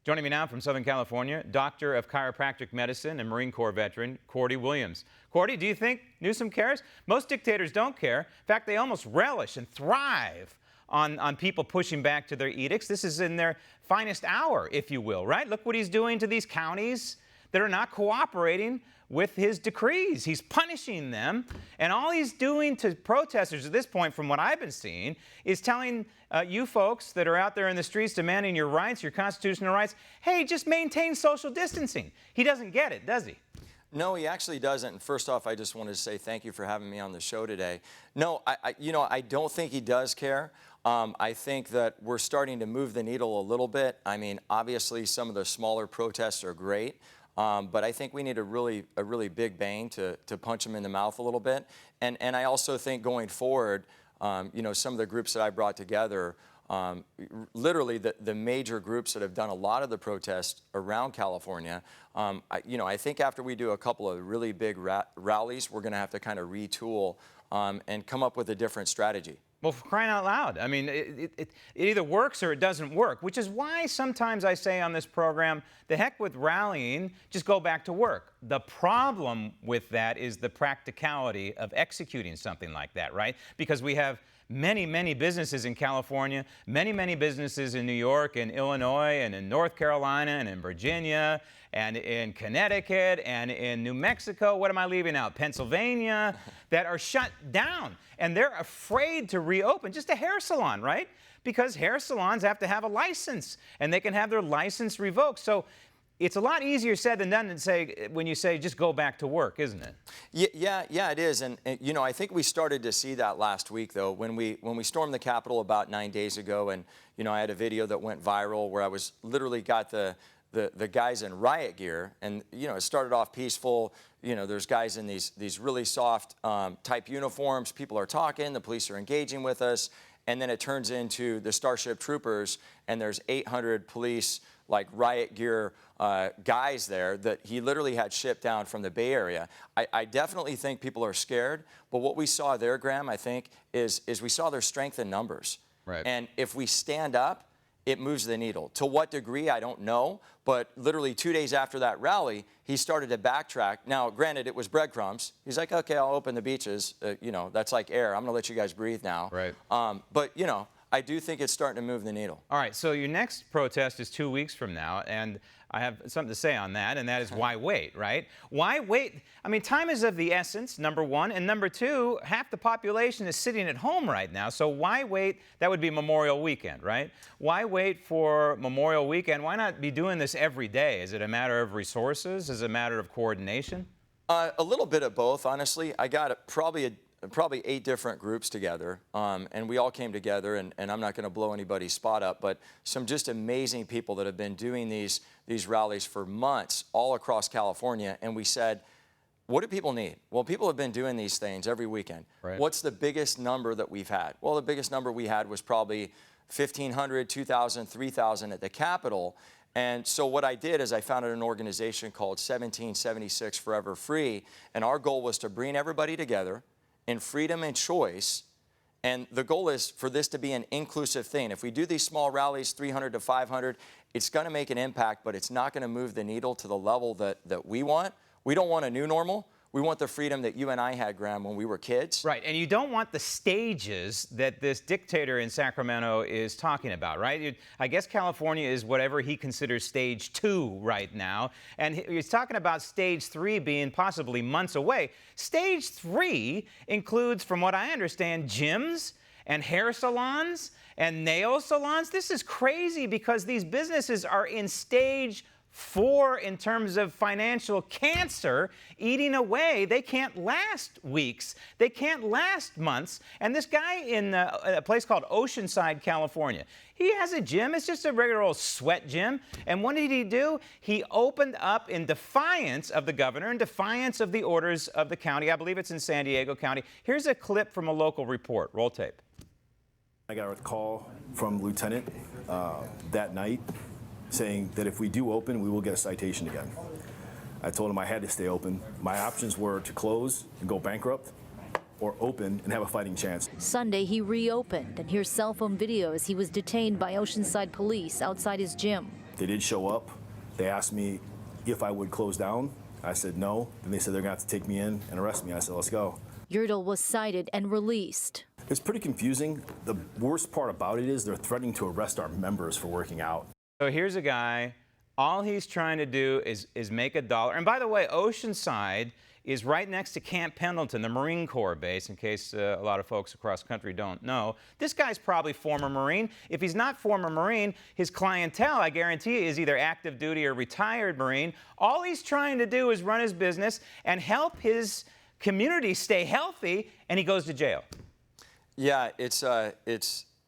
Joining me now from Southern California, Doctor of Chiropractic Medicine and Marine Corps veteran, Cordie Williams. Cordie, do you think Newsom cares? Most dictators don't care. In fact, they almost relish and thrive on people pushing back to their edicts. This is in their finest hour, if you will, right? Look what he's doing to these counties that are not cooperating with his decrees. He's punishing them, and all he's doing to protesters at this point, from what I've been seeing, is telling you folks that are out there in the streets demanding your rights, your constitutional rights, hey, just maintain social distancing. He doesn't get it, does he? No, he actually doesn't. And first off, I just wanted to say thank you for having me on the show today. No, I don't think he does care. I think that we're starting to move the needle a little bit. I mean, obviously, some of the smaller protests are great. But I think we need a really big bang to punch them in the mouth a little bit. And I also think going forward, some of the groups that I brought together, literally the major groups that have done a lot of the protests around California, I think after we do a couple of really big rallies, we're going to have to kind of retool and come up with a different strategy. Well, for crying out loud, I mean, it either works or it doesn't work, which is why sometimes I say on this program, the heck with rallying, just go back to work. The problem with that is the practicality of executing something like that, right? Because we have many businesses in California, many businesses in New York and Illinois and in North Carolina and in Virginia and in Connecticut and in New Mexico. What am I leaving out? Pennsylvania, that are shut down. And they're afraid to reopen. Just a hair salon, right? Because hair salons have to have a license and they can have their license revoked. So it's a lot easier said than done when you say just go back to work, isn't it? Yeah, it is. And I think we started to see that last week, though, when we stormed the Capitol about 9 days ago. And I had a video that went viral where I was literally got the guys in riot gear, and it started off peaceful. There's guys in these really soft type uniforms. People are talking. The police are engaging with us. And then it turns into the Starship Troopers, and there's 800 police, like riot gear guys there that he literally had shipped down from the Bay Area. I definitely think people are scared, but what we saw there, Graham, I think, is we saw their strength in numbers. Right. And if we stand up, it moves the needle. To what degree, I don't know, but literally 2 days after that rally, he started to backtrack. Now, granted, it was breadcrumbs. He's like, okay, I'll open the beaches. That's like air. I'm going to let you guys breathe now. Right. But, I do think it's starting to move the needle. All right, so your next protest is 2 weeks from now, and I have something to say on that, and that is why wait, right? Why wait? I mean, time is of the essence, number one, and number two, half the population is sitting at home right now, so why wait? That would be Memorial Weekend, right? Why wait for Memorial Weekend? Why not be doing this every day? Is it a matter of resources? Is it a matter of coordination? A little bit of both, honestly. I got probably 8 different groups together, and we all came together, and I'm not going to blow anybody's spot up, but some just amazing people that have been doing these rallies for months all across California, and we said, what do people need? Well, people have been doing these things every weekend. Right. What's the biggest number that we've had? Well, the biggest number we had was probably 1,500, 2,000, 3,000 at the Capitol. And so what I did is I founded an organization called 1776 Forever Free, and our goal was to bring everybody together in freedom and choice. And the goal is for this to be an inclusive thing. If we do these small rallies, 300 to 500, it's going to make an impact, but it's not going to move the needle to the level that we want. We don't want a new normal. We want the freedom that you and I had, Graham, when we were kids. Right, and you don't want the stages that this dictator in Sacramento is talking about, right? I guess California is whatever he considers stage 2 right now, and he's talking about stage 3 being possibly months away. Stage 3 includes, from what I understand, gyms and hair salons and nail salons. This is crazy because these businesses are in stage 4 in terms of financial cancer, eating away. They can't last weeks. They can't last months. And this guy in a place called Oceanside, California, he has a gym. It's just a regular old sweat gym. And what did he do? He opened up in defiance of the governor, in defiance of the orders of the county. I believe it's in San Diego County. Here's a clip from a local report. Roll tape. I got a call from Lieutenant that night saying that if we do open, we will get a citation again. I told him I had to stay open. My options were to close and go bankrupt, or open and have a fighting chance. Sunday, he reopened, and here's cell phone video as he was detained by Oceanside police outside his gym. They did show up. They asked me if I would close down. I said no. Then they said they're going to have to take me in and arrest me. I said, let's go. Yurtle was cited and released. It's pretty confusing. The worst part about it is they're threatening to arrest our members for working out. So here's a guy, all he's trying to do is make $1. And by the way, Oceanside is right next to Camp Pendleton, the Marine Corps base, in case a lot of folks across the country don't know. This guy's probably former Marine. If he's not former Marine, his clientele, I guarantee you, is either active duty or retired Marine. All he's trying to do is run his business and help his community stay healthy, and he goes to jail. Yeah, it's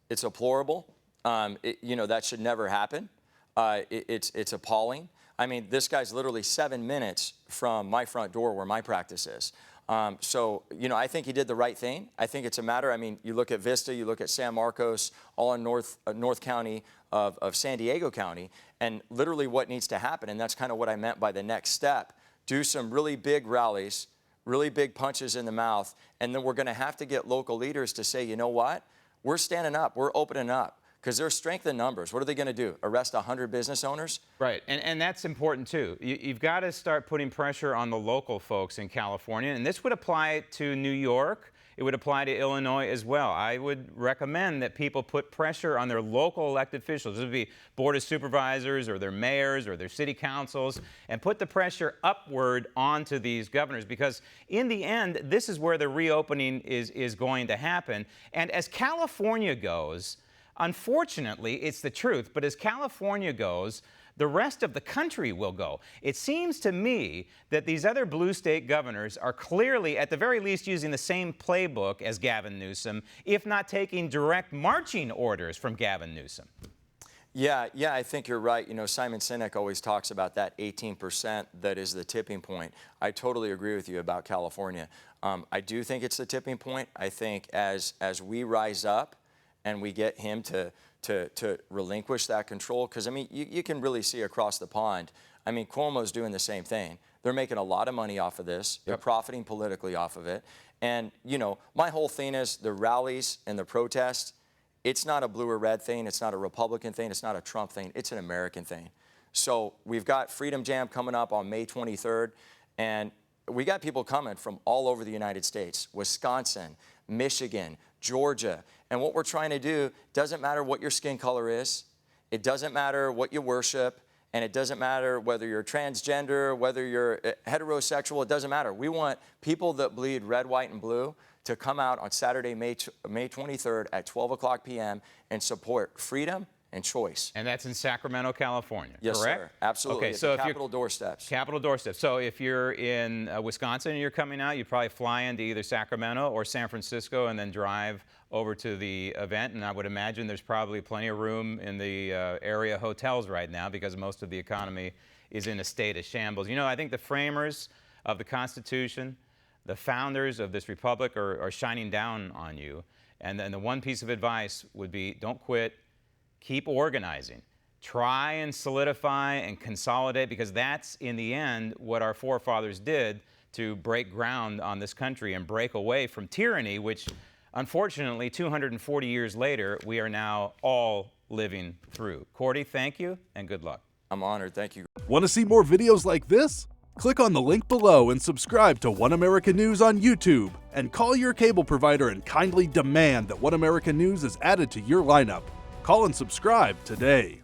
deplorable. That should never happen. It's appalling. I mean, this guy's literally 7 minutes from my front door where my practice is. I think he did the right thing. I think it's a matter, you look at Vista, you look at San Marcos, all in North County of San Diego County, and literally what needs to happen, and that's kind of what I meant by the next step, do some really big rallies, really big punches in the mouth, and then we're going to have to get local leaders to say, you know what, we're standing up, we're opening up. Because there's strength in numbers. What are they going to do? Arrest 100 business owners? Right, and that's important too. You've got to start putting pressure on the local folks in California, and this would apply to New York. It would apply to Illinois as well. I would recommend that people put pressure on their local elected officials. This would be board of supervisors or their mayors or their city councils, and put the pressure upward onto these governors, because in the end, this is where the reopening is going to happen. And as California goes, unfortunately, it's the truth, but as California goes, the rest of the country will go. It seems to me that these other blue state governors are clearly, at the very least, using the same playbook as Gavin Newsom, if not taking direct marching orders from Gavin Newsom. Yeah, I think you're right. Simon Sinek always talks about that 18% that is the tipping point. I totally agree with you about California. I do think it's the tipping point. I think as we rise up, and we get him to relinquish that control. Because, you can really see across the pond. Cuomo's doing the same thing. They're making a lot of money off of this. They're profiting politically off of it. And, my whole thing is the rallies and the protests, it's not a blue or red thing. It's not a Republican thing. It's not a Trump thing. It's an American thing. So we've got Freedom Jam coming up on May 23rd. And we got people coming from all over the United States, Wisconsin, Michigan, Georgia. And what we're trying to do, doesn't matter what your skin color is, it doesn't matter what you worship, and it doesn't matter whether you're transgender, whether you're heterosexual, it doesn't matter. We want people that bleed red, white, and blue to come out on Saturday, May 23rd at 12 p.m. and support freedom and choice. And that's in Sacramento, California, yes, correct? Sir. Absolutely. Okay, so if Capitol doorsteps. Capitol doorsteps. So if you're in Wisconsin and you're coming out, you'd probably fly into either Sacramento or San Francisco and then drive over to the event. And I would imagine there's probably plenty of room in the area hotels right now, because most of the economy is in a state of shambles. I think the framers of the Constitution, the founders of this republic are shining down on you. And then the one piece of advice would be, don't quit. Keep organizing. Try and solidify and consolidate, because that's, in the end, what our forefathers did to break ground on this country and break away from tyranny, which, unfortunately, 240 years later, we are now all living through. Cordie, thank you, and good luck. I'm honored. Thank you. Want to see more videos like this? Click on the link below and subscribe to One American News on YouTube. And call your cable provider and kindly demand that One American News is added to your lineup. Call and subscribe today.